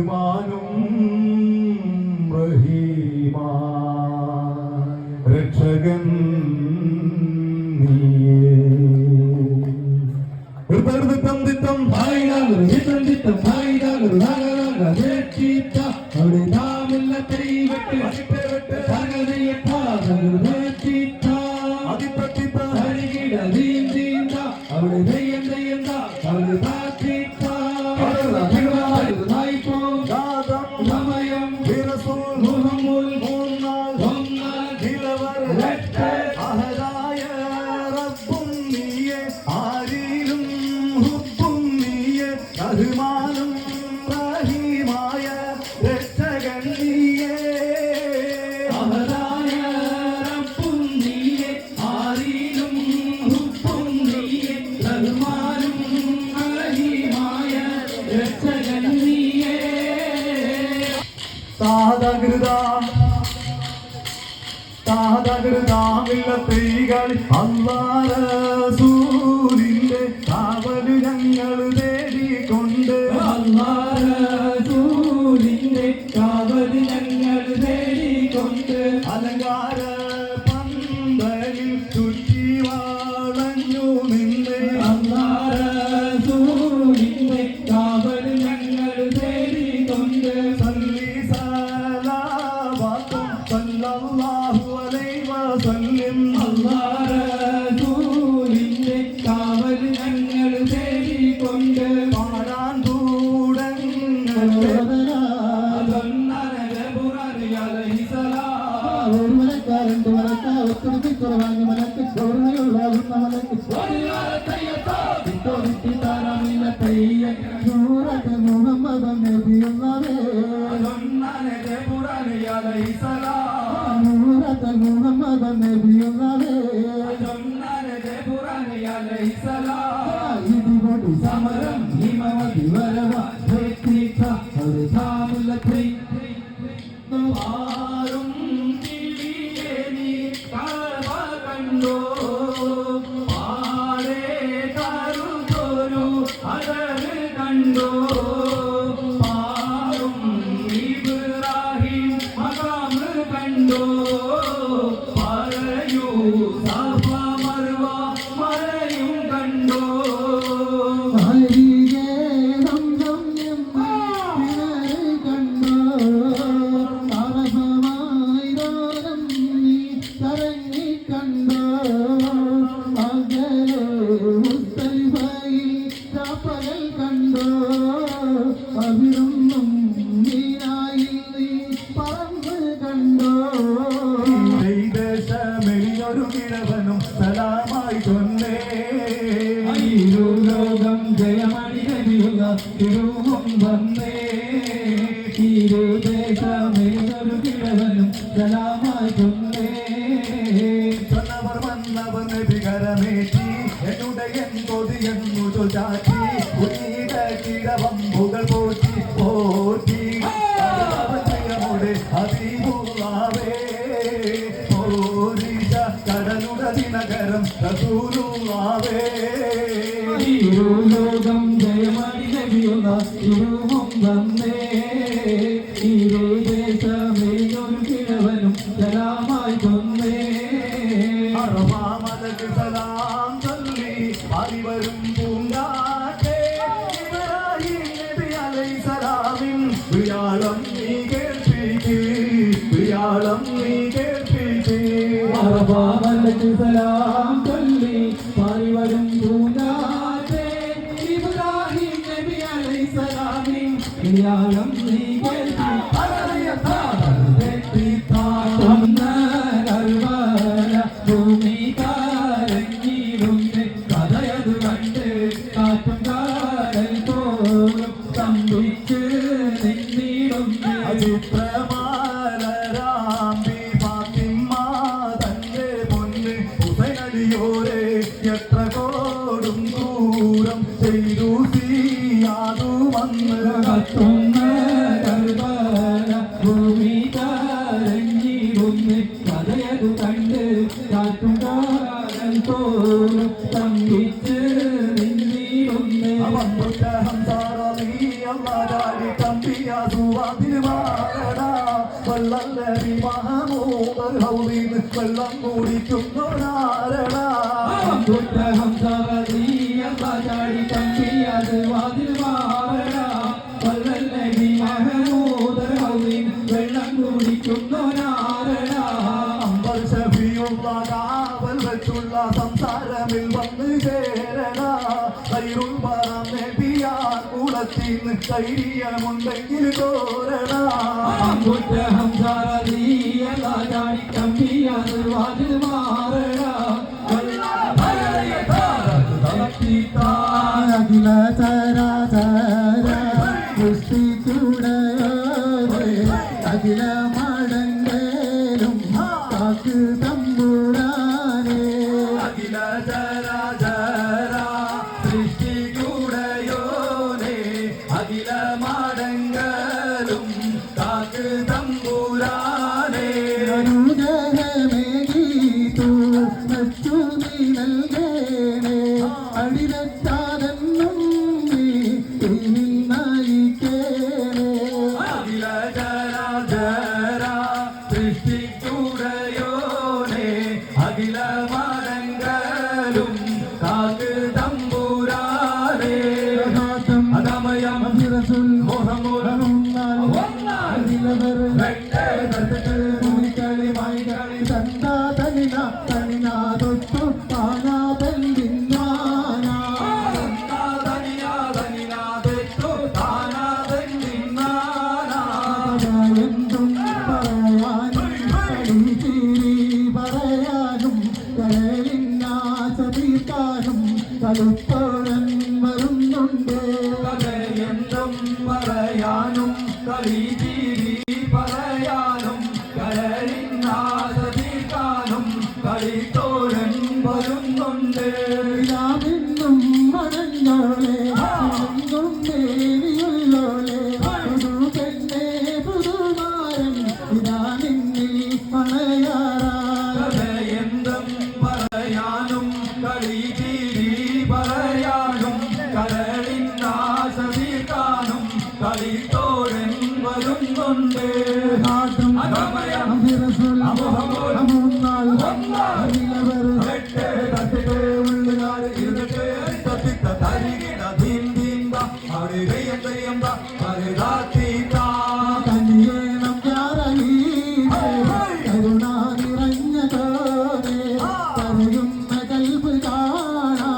റഹ്മാനും റഹീമാ രക്ഷകൻ റഹ്മാനും റഹീമായ രക്ഷകൻ നീയേ അഹദായ റബ്ബും നീയേ ആരിലും ഹുബ്ബും നീയേ റഹ്മാനും റഹീമായ രക്ഷകൻ നീയേ താതകൃതാമില്ലത്തൈകൾ അല്ലാഹ് റസൂലിന്റെ കാവല് ഞങ്ങൾ തേടിക്കൊണ്ട് അല്ലാഹ് റസൂലിന്റെ കാവല് ഞങ്ങൾ തേടിക്കൊണ്ട് അലങ്കാര പന്തലിൽ ചുറ്റി വളഞ്ഞു നിന്ന് അല്ലാഹ് റസൂലിന്റെ കാവല് ഞങ്ങൾ തേടിക്കൊണ്ട് സല്ലി സലാവത്തും സല്ലല്ലാഹു അലൈഹി വസല്ലം അല്ലാഹ് റസൂലിന്റെ കാവൽ ഞങ്ങൾ തേടിക്കൊണ്ട് പാടാൻ സമരം ഹിമവതി വരവ ആരും നീ കണ്ടോ ആരേ കരുതൊരു അഴക് കണ്ടോ ആരും ഇബ്രാഹിം മഖാം കണ്ടോ പറയൂ സഫ മർവ മറയും കണ്ടോ സലാമായി കൊന്നേ ലോകം ജയമണി നബിയുള്ള തിരുവും വന്നേ ദേശമേതൊരു കിഴവനും സലാമായി കൊന്നേ சொன்னவர் വന്നവർ നബികരമേറ്റി എന്നുടയൻ കൊതിയെന്നു ചാറ്റി പുനീത കിഴവമ്പുകൾ പോറ്റി പോറ്റി നമ്മുടെ ഹബീബുള്ളാഹേ നഗരം റസൂലുള്ളാഹേ ലോകം ജയമണി നബിയുള്ള തിരുവും വന്നേ ദേശമേതൊരു കിഴവനും സലാമായി കൊന്നേ അറഫാമലക്ക് സലാം ചൊല്ലി അറിവരും പൂങ്കാറ്റേ ഇബ്രാഹിം നബി അലൈഹിസ്സലാമിൻ വിയാളം നീ കേൾപ്പിക്ക് വിയാളം നീ കേൾപ്പിക്ക് അറഫാമലക്ക് സലാം ചൊല്ലി അറിവരും പൂങ്കാറ്റേ ഇബ്രാഹിം നബി അലൈഹിസ്സലാമിൻ വിയാളം നീ എത്ര കോടും ദൂരം ചെയ്തു ചെയ്യാതു വന്ന് കത്തുന്ന ഭൂമി കരഞ്ഞിരുന്ന് കഥയതു കണ്ട് കാറ്റും കാലം തോറും തമ്പിച്ച് നിന്നിരുന്ന് ഹംസാറി അമ്മാരി തമ്പിയാ വാതിന് മാറടാ വള്ളല്ലി മഹമൂദർ ഹൗദീന്ന് വെള്ളം കുടിക്കുന്നോരാരടാ ചാടി തമ്പിയത് വാതിൽ മാറടാ വള്ളല്ലി മഹമൂദർ ഹൗദീന്ന് വെള്ളം കുടിക്കുന്നോരാരടാ അമ്പൽ ഷഫിയുള്ള കാവൽ വെച്ചുള്ള സംസാരമിൽ വന്ന് ചേരടാ കൈറുൾ പറം നബിയാർ കുളത്തിന്ന് ധൈര്യമുണ്ടെങ്കിൽ കോരടാ ചാടി തമ്പിയത് വാതിൽ മാറടാ അഖില ചരാചര സൃഷ്ടിച്ചുടയോരേ അഖില മടങ്ങേലും കാക്ക് തമ്പുരാനേ അഖില ചരാചര സൃഷ്ടിച്ചുടയോരേ അഖില മടങ്ങലും കാക്ക് തമ്പുരാനേ അനുഗ്രഹമേകീതു മറ്റു നീ നൽകേണേ അടിരത്താതെന്നും നീ നയിക്കേണേ അഖില ചരാചര സൃഷ്ടിച്ചുടയോനേ അഖില മടങ്ങലും കാക്ക് തമ്പുരാനേ അദമയം റസൂൽ മുഹമ്മദ് തനിനാതൊത്തു എന്തും പറയാനും കരളിനാശ തീർക്കാനും കളുത്തോഴൻ വരുന്നുണ്ട് എന്തും പറയാനും കളി പറയാനും കരളിനാശ തീർക്കാനും കളിത്തോഴൻ വരുന്നുണ്ട് ഞാനെന്നും മടങ്ങോളെ എന്നും ദേവിയുള്ളോളെ പുതുകെന്നെ പുതുമാരൻ ഇതാ നിന്നിൽ മണയാറാ എന്തും പറയാനും കളി പറയാനും കരളിനാശ തീർക്കാനും കളിത്തോഴൻ വരുന്നുണ്ട് കരുണാ നിറഞ്ഞ തോനെ കരയുന്ന കൽബ് കാണാ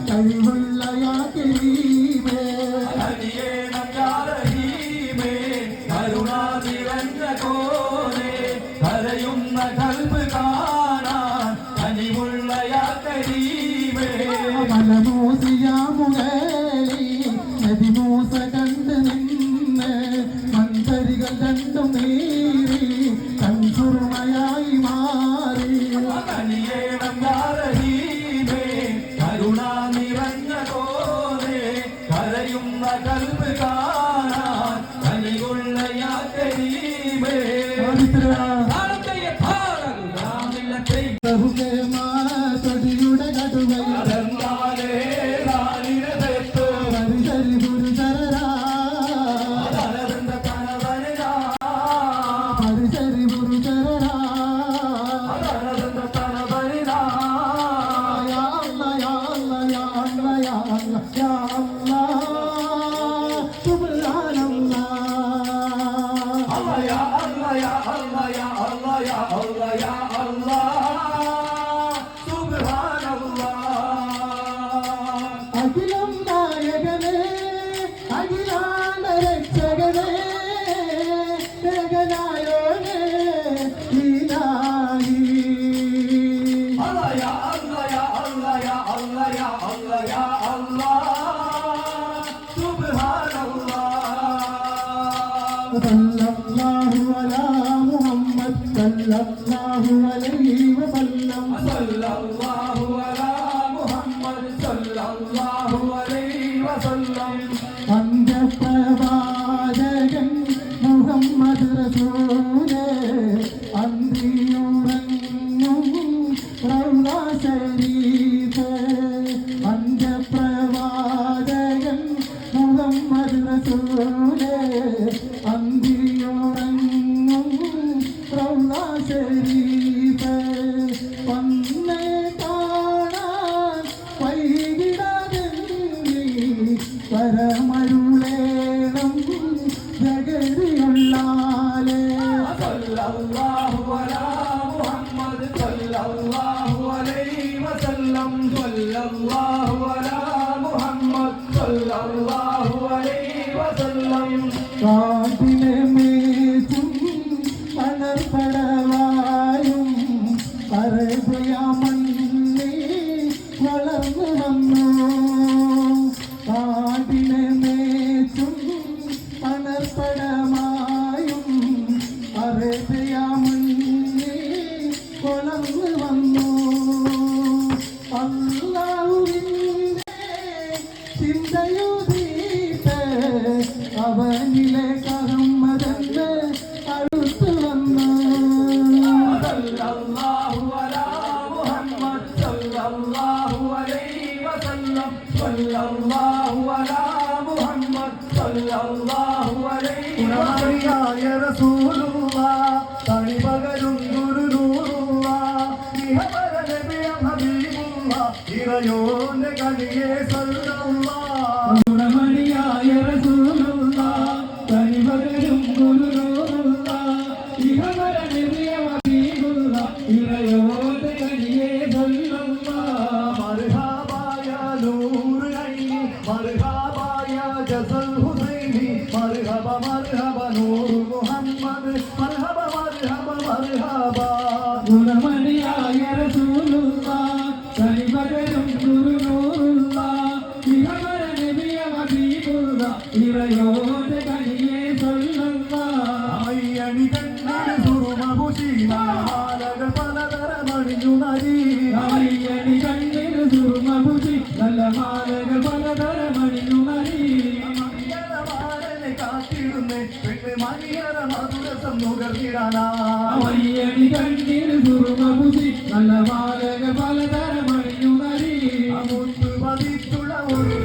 കഴിവുള്ള യാക്കരീമേ കരുണാ നിറഞ്ഞ കോനെ കരയുന്ന കൽബ് കാണാൻ കനിവുള്ള യാക്കരീമേ മലമൂസിയാമുകളി നദിമൂസ കണ്ട് നിന്ന് മന്ത്രികൾ രണ്ടും നീറി കൺസുറുമയായി മാറി കരുണാ നിറഞ്ഞ കോനെ കരയുന്ന കൽബ് കാണാൻ കനിവുള്ള യാക്കരീമേ യുടെ കടുവയാലേ പുരുഷരാ പരിസരി പുരുഷരാ അഖിലം നായകനേ അഖിലാണ്ട രക്ഷകനേ ജഗനായോനേ ഇലാഹി അല്ലാ അല്ലാ അല്ലാ അല്ലാ അല്ലാ അല്ലാ സുബ്ഹാനല്ലാഹ് സല്ലല്ലാഹു അലാ മുഹമ്മദ് സല്ലല്ലാഹു അലൈഹി വസല്ലം സല്ലല്ലാഹു അലാ മുഹമ്മദ് സല്ലല്ലാഹു അലൈഹി വസല്ലം അന്ത്യപ്രവാചകൻ മുഹമ്മദ് റസൂലേ അന്തിയുറങ്ങും റൗള ശരീഫേ അന്ത്യപ്രവാചകൻ മുഹമ്മദ് റസൂലേ അന്തി സല്ലല്ലാഹു അലാ മുഹമ്മദ് സല്ലല്ലാഹു അലൈഹി വസല്ലം സല്ലല്ലാഹു അലാ മുഹമ്മദ് സല്ലല്ലാഹു അലൈഹി വസല്ലം കാട്ടിലെ മേച്ചും പടവായും അറേബ്യ മണ്ണിൽ വളർന്നു വന്നു കാട്ടിലെ മേച്ചും പടമായും അറേബ്യ മണ്ണിൽ വളർന്നു വന്നു അല്ലാഹുവിൻ്റെ ചിന്തയുദീട്ട് അവനിലെ കഹമ്മദ് അടുത്തു വന്നു സല്ലല്ലാഹു അലാ മുഹമ്മദ് സല്ലല്ലാഹു അലൈഹി വസല്ലം സല്ലല്ലാഹു അലാ മുഹമ്മദ് സല്ലല്ലാഹു അലൈഹി ഗുണമണിയായ റസൂലുള്ളാഹ് തണിപകരും ഗുരുനൂറുള്ളാഹ് ഇഹപര നബിയ ഹബീബുള്ളാഹ് ഇറയോന്റെ കണിയെ സല്ലല്ലാഹ് ഗുണമണിയായ റസൂലുള്ളാഹ് തനിപകരും ഗുരുനൂറുള്ളാഹ് ഇഹപര നബിയ ഹബീബുള്ളാഹ് ഇറയോന്റെ കണിയെ സല്ലല്ലാഹ് മർഹബായ നൂറ് ഐനി മർഹബായ ജസൽ ഹുസൈനി മർഹബ മർഹബ നൂർ മുഹമ്മദ് മർഹബ മർഹബ മർഹബ ഗുണമണിയായ റസൂലുള്ളാഹ് തനിപകരും ഗുരുനൂറുള്ളാഹ് ഇഹപര നബിയ ഹബീബുള്ളാഹ് ഇറയോന്റെ കണിയെ സല്ലല്ലാഹ് അയ്യണി കണ്ണിൽ സുറുമഭുഷി മാലകൾ പലതരമണിഞ്ഞു നരി അയ്യണി കണ്ണിന് സുർമഭുജി നല്ല മാലകൾ പലതരമണിഞ്ഞു നരി മണിയറമാരനെ കാത്തിടുന്നേ പെണ്ണ് മണിയറ മധുരസം നുകർന്നിടാനാ അയ്യണി കണ്ണിന് സുർമഭുജി നല്ല മാലകൾ പലതരമണിഞ്ഞു നരി മുത്ത് പതിച്ചുള്ള ഒരു